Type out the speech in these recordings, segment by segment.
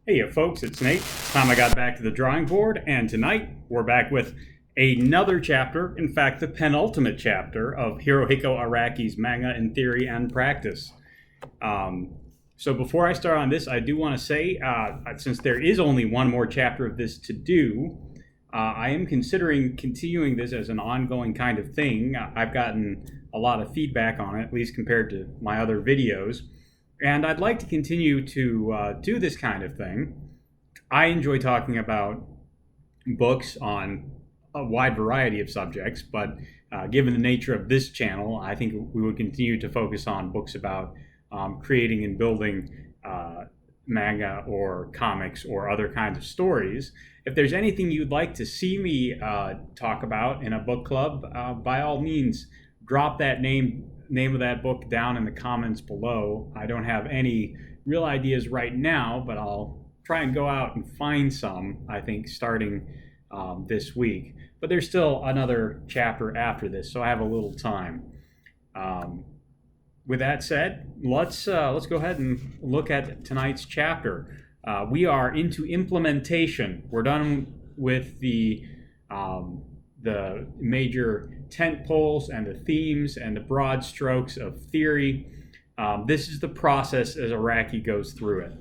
Hey, folks, it's Nate. It's time I got back to the drawing board, and tonight we're back with another chapter, in fact, the penultimate chapter of Hirohiko Araki's Manga in Theory and Practice. So before I start on this, I do want to say, since there is only one more chapter of this to do, I am considering continuing this as an ongoing kind of thing. I've gotten a lot of feedback on it, at least compared to my other videos. And I'd like to continue to do this kind of thing. I enjoy talking about books on a wide variety of subjects, but given the nature of this channel, I think we would continue to focus on books about creating and building manga or comics or other kinds of stories. If there's anything you'd like to see me talk about in a book club, by all means, drop that name of that book down in the comments below. I don't have any real ideas right now, but I'll try and go out and find some, I think, starting this week. But there's still another chapter after this, so I have a little time. With that said, let's go ahead and look at tonight's chapter. We are into implementation. We're done with the major tent poles and the themes and the broad strokes of theory. This is the process as Araki goes through it.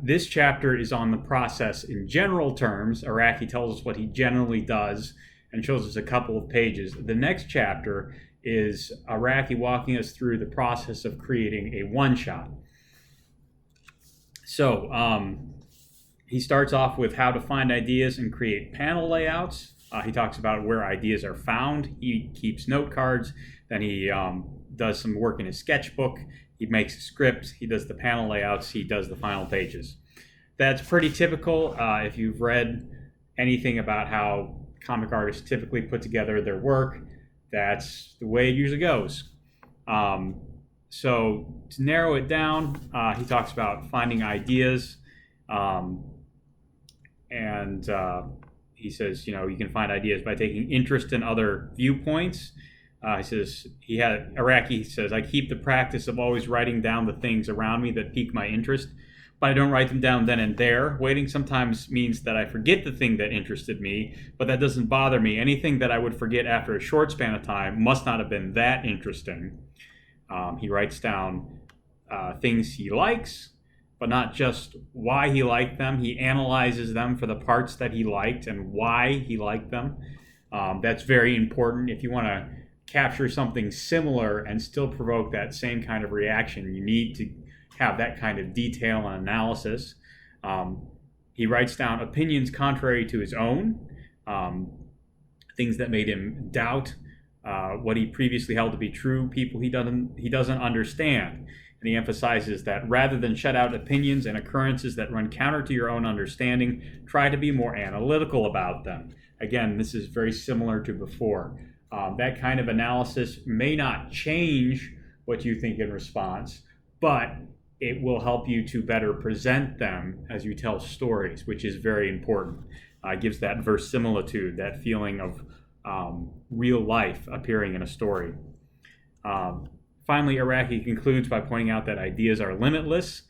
This chapter is on the process in general terms. Araki tells us what he generally does and shows us a couple of pages. The next chapter is Araki walking us through the process of creating a one-shot. So he starts off with how to find ideas and create panel layouts. He talks about where ideas are found. He keeps note cards. Then he does some work in his sketchbook. He makes a script. He does the panel layouts. He does the final pages. That's pretty typical. If you've read anything about how comic artists typically put together their work, that's the way it usually goes. So to narrow it down, he talks about finding ideas, and he says, you can find ideas by taking interest in other viewpoints. He says, Araki says, I keep the practice of always writing down the things around me that pique my interest, but I don't write them down then and there. Waiting sometimes means that I forget the thing that interested me, but that doesn't bother me. Anything that I would forget after a short span of time must not have been that interesting. He writes down things he likes, but not just why he liked them. He analyzes them for the parts that he liked and why he liked them. That's very important. If you want to capture something similar and still provoke that same kind of reaction, you need to have that kind of detail and analysis. He writes down opinions contrary to his own, things that made him doubt what he previously held to be true, people he doesn't understand. And he emphasizes that rather than shut out opinions and occurrences that run counter to your own understanding, try to be more analytical about them. Again, this is very similar to before. That kind of analysis may not change what you think in response, but it will help you to better present them as you tell stories, which is very important. It gives that verisimilitude, that feeling of real life appearing in a story. Finally, Araki concludes by pointing out that ideas are limitless.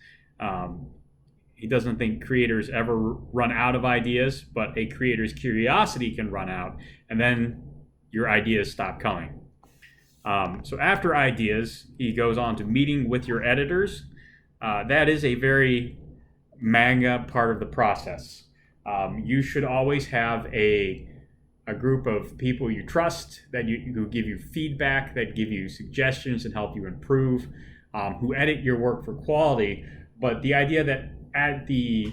He doesn't think creators ever run out of ideas, but a creator's curiosity can run out, and then your ideas stop coming. So after ideas, he goes on to meeting with your editors. That is a very manga part of the process. You should always have a group of people you trust who give you feedback, that give you suggestions and help you improve, who edit your work for quality. But the idea that at the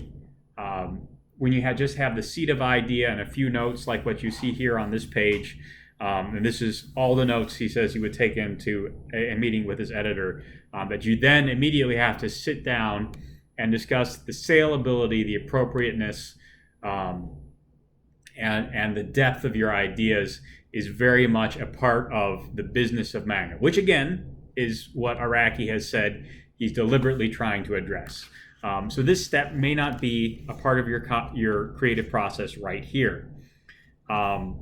when you just have the seed of idea and a few notes like what you see here on this page, and this is all the notes he says he would take into a meeting with his editor, that you then immediately have to sit down and discuss the saleability, the appropriateness, and the depth of your ideas is very much a part of the business of manga, which again is what Araki has said he's deliberately trying to address. So this step may not be a part of your creative process right here. Now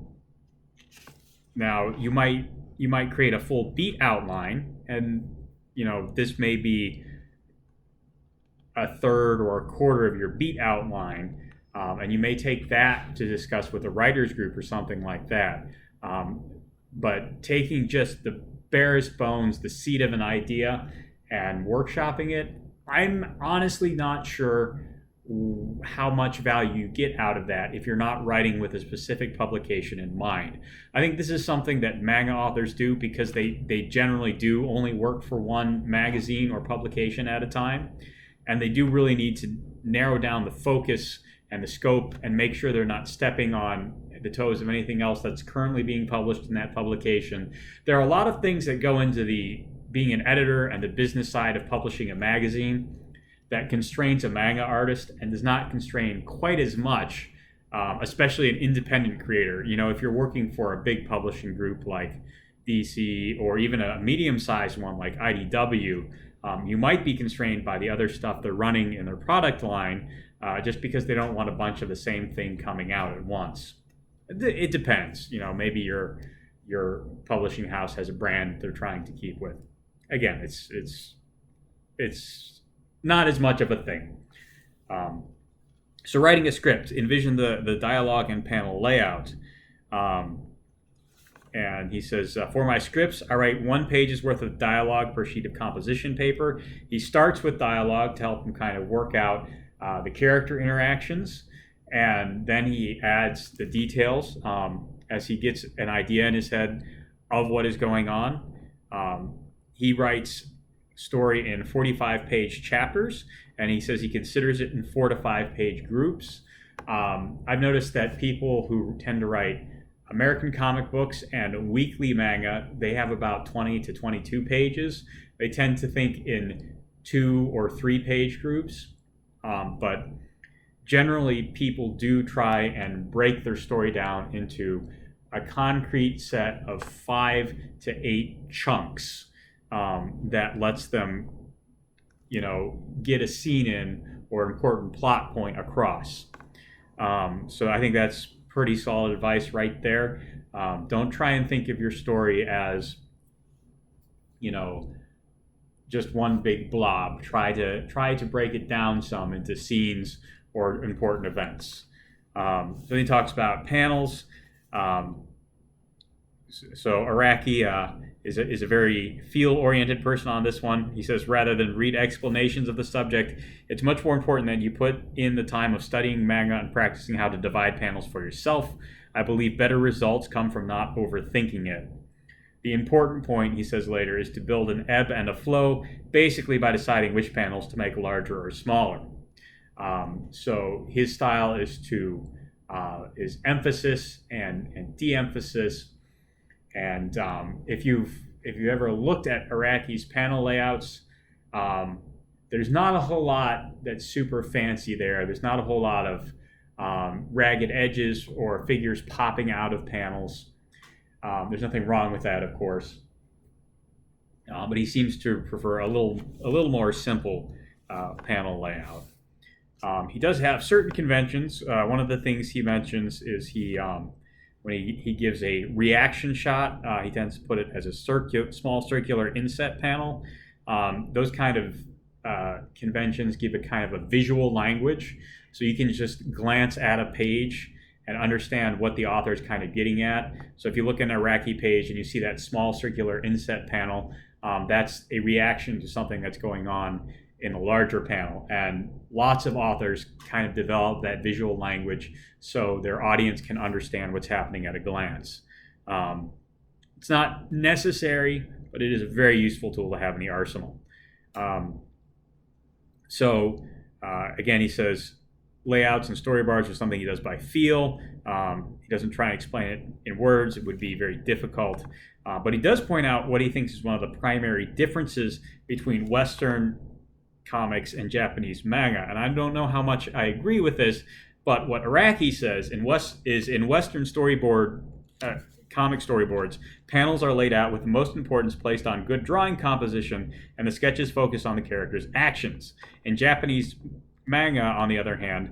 you might create a full beat outline, and this may be a third or a quarter of your beat outline, and you may take that to discuss with a writer's group or something like that. But taking just the barest bones, the seed of an idea, and workshopping it, I'm honestly not sure how much value you get out of that if you're not writing with a specific publication in mind. I think this is something that manga authors do because they generally do only work for one magazine or publication at a time, and they do really need to narrow down the focus and the scope and make sure they're not stepping on the toes of anything else that's currently being published in that publication. There are a lot of things that go into the being an editor and the business side of publishing a magazine that constrains a manga artist and does not constrain quite as much, especially an independent creator. You know, if you're working for a big publishing group like DC or even a medium-sized one like IDW, you might be constrained by the other stuff they're running in their product line, just because they don't want a bunch of the same thing coming out at once. It depends. You know, maybe your publishing house has a brand they're trying to keep with. Again, it's not as much of a thing. So writing a script, envision the dialogue and panel layout. And he says, for my scripts, I write 1 page's worth of dialogue per sheet of composition paper. He starts with dialogue to help him kind of work out the character interactions, and then he adds the details as he gets an idea in his head of what is going on. He writes story in 45-page chapters, and he says he considers it in 4 to 5 page groups. I've noticed that people who tend to write American comic books and weekly manga, they have about 20 to 22 pages. They tend to think in 2 or 3 page groups, but generally people do try and break their story down into a concrete set of 5 to 8 chunks that lets them, you know, get a scene in or important plot point across. So I think that's pretty solid advice right there. Don't try and think of your story as, you know, just one big blob. Try to break it down some into scenes or important events. So he talks about panels. So Araki is a very feel-oriented person on this one. He says, rather than read explanations of the subject, it's much more important that you put in the time of studying manga and practicing how to divide panels for yourself. I believe better results come from not overthinking it. The important point, he says later, is to build an ebb and a flow, basically by deciding which panels to make larger or smaller. So his style is emphasis and de-emphasis. And if you've ever looked at Araki's panel layouts, there's not a whole lot that's super fancy there. There's not a whole lot of ragged edges or figures popping out of panels. There's nothing wrong with that, of course. But he seems to prefer a little more simple panel layout. He does have certain conventions. One of the things he mentions is when he gives a reaction shot, he tends to put it as a small circular inset panel. Those kind of conventions give a kind of a visual language, so you can just glance at a page and understand what the author is kind of getting at. So if you look at an Araki page and you see that small circular inset panel, that's a reaction to something that's going on in a larger panel. And lots of authors kind of develop that visual language so their audience can understand what's happening at a glance. It's not necessary, but it is a very useful tool to have in the arsenal. Again, he says layouts and storyboards are something he does by feel. He doesn't try and explain it in words. It would be very difficult. But he does point out what he thinks is one of the primary differences between Western comics and Japanese manga. And I don't know how much I agree with this, but what Araki says in Western comic storyboards, panels are laid out with the most importance placed on good drawing composition, and the sketches focus on the characters' actions. In Japanese manga, on the other hand,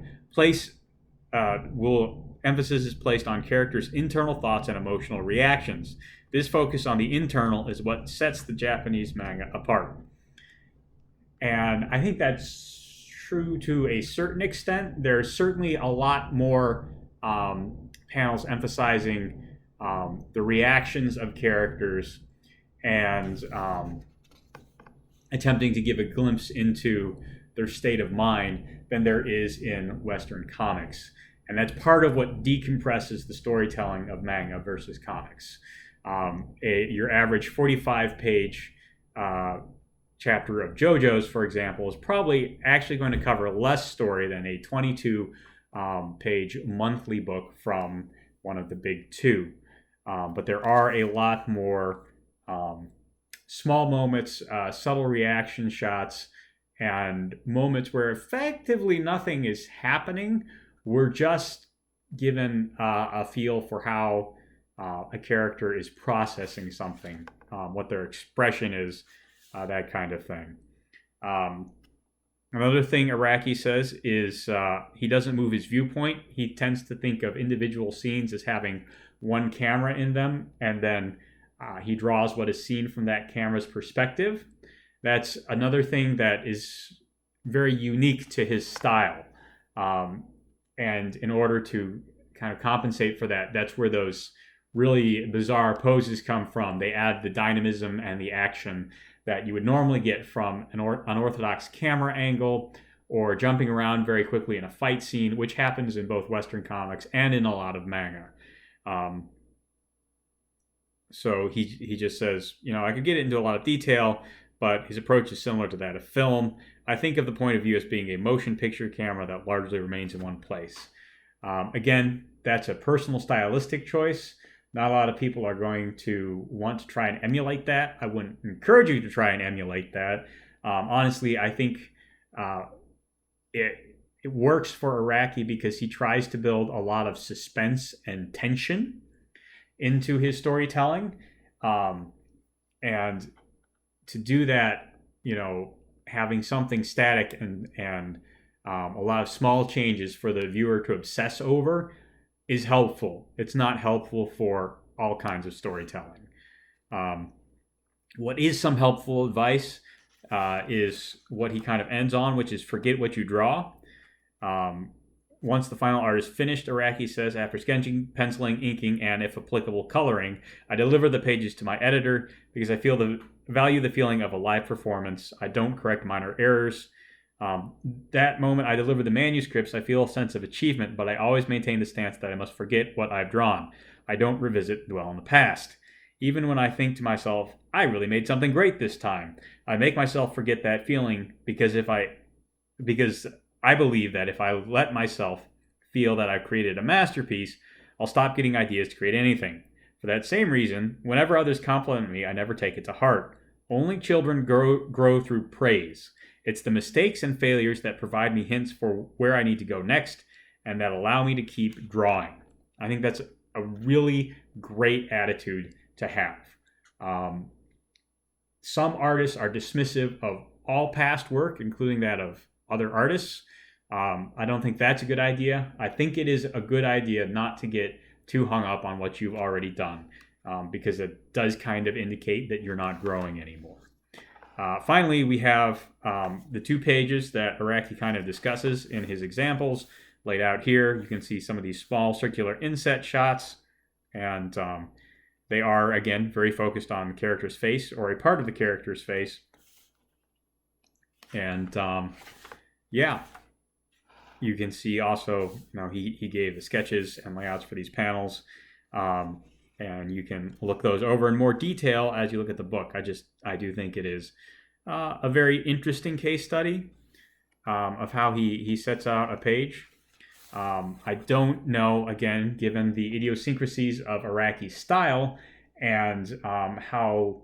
emphasis is placed on characters' internal thoughts and emotional reactions. This focus on the internal is what sets the Japanese manga apart. And I think that's true to a certain extent. There's certainly a lot more panels emphasizing the reactions of characters and attempting to give a glimpse into their state of mind than there is in Western comics. And that's part of what decompresses the storytelling of manga versus comics. Your average 45-page chapter of JoJo's, for example, is probably actually going to cover less story than a 22-page monthly book from one of the big two. But there are a lot more small moments, subtle reaction shots, and moments where effectively nothing is happening. We're just given a feel for how a character is processing something, what their expression is, that kind of thing. Another thing Araki says is he doesn't move his viewpoint. He tends to think of individual scenes as having one camera in them, and then he draws what is seen from that camera's perspective. That's another thing that is very unique to his style. And in order to kind of compensate for that, that's where those really bizarre poses come from. They add the dynamism and the action that you would normally get from an unorthodox camera angle or jumping around very quickly in a fight scene, which happens in both Western comics and in a lot of manga. So he just says, I could get into a lot of detail, but his approach is similar to that of film. I think of the point of view as being a motion picture camera that largely remains in one place. Again, that's a personal stylistic choice. Not a lot of people are going to want to try and emulate that. I wouldn't encourage you to try and emulate that. Honestly, I think it works for Araki because he tries to build a lot of suspense and tension into his storytelling. And to do that, having something static and a lot of small changes for the viewer to obsess over is helpful. It's not helpful for all kinds of storytelling. What is some helpful advice is what he kind of ends on, which is forget what you draw. Once the final art is finished, Araki says, after sketching, penciling, inking, and, if applicable, coloring, I deliver the pages to my editor because I value the feeling of a live performance. I don't correct minor errors. That moment I deliver the manuscripts, I feel a sense of achievement, but I always maintain the stance that I must forget what I've drawn. I don't dwell on the past. Even when I think to myself, I really made something great this time, I make myself forget that feeling because I believe that if I let myself feel that I've created a masterpiece, I'll stop getting ideas to create anything. For that same reason, whenever others compliment me, I never take it to heart. Only children grow through praise. It's the mistakes and failures that provide me hints for where I need to go next and that allow me to keep drawing. I think that's a really great attitude to have. Some artists are dismissive of all past work, including that of other artists. I don't think that's a good idea. I think it is a good idea not to get too hung up on what you've already done, because it does kind of indicate that you're not growing anymore. Finally, we have the 2 pages that Araki kind of discusses in his examples laid out here. You can see some of these small circular inset shots, and they are, again, very focused on the character's face or a part of the character's face. And you can see also, he gave the sketches and layouts for these panels. And you can look those over in more detail as you look at the book. I do think it is a very interesting case study of how he sets out a page. I don't know, again, given the idiosyncrasies of Araki's style and how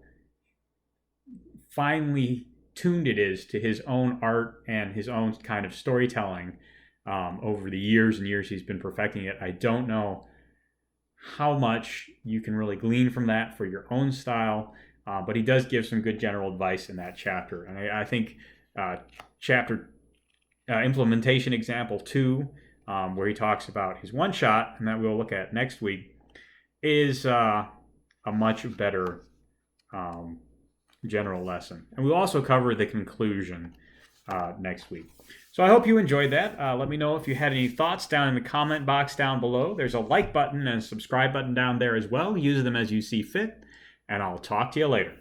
finely tuned it is to his own art and his own kind of storytelling over the years and years he's been perfecting it. I don't know how much you can really glean from that for your own style, but he does give some good general advice in that chapter. And I think chapter implementation example 2, where he talks about his one shot, and that we'll look at next week, is a much better general lesson. And we'll also cover the conclusion next week. So I hope you enjoyed that. Let me know if you had any thoughts down in the comment box down below. There's a like button and a subscribe button down there as well. Use them as you see fit, and I'll talk to you later.